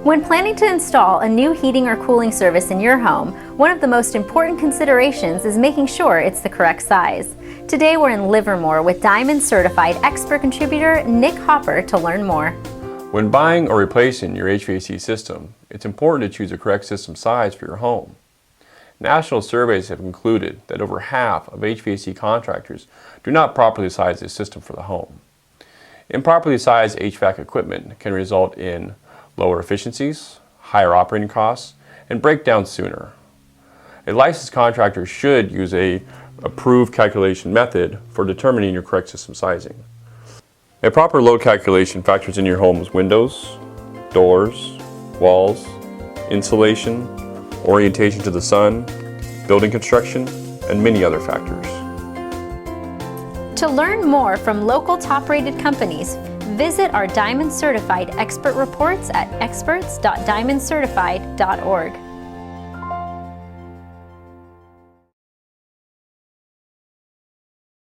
When planning to install a new heating or cooling service in your home, one of the most important considerations is making sure it's the correct size. Today we're in Livermore with Diamond Certified expert contributor Nick Hopper to learn more. When buying or replacing your HVAC system, it's important to choose the correct system size for your home. National surveys have concluded that over half of HVAC contractors do not properly size the system for the home. Improperly sized HVAC equipment can result in lower efficiencies, higher operating costs, and break down sooner. A licensed contractor should use an approved calculation method for determining your correct system sizing. A proper load calculation factors in your home's windows, doors, walls, insulation, orientation to the sun, building construction, and many other factors. To learn more from local top-rated companies, visit our Diamond Certified expert reports at experts.diamondcertified.org.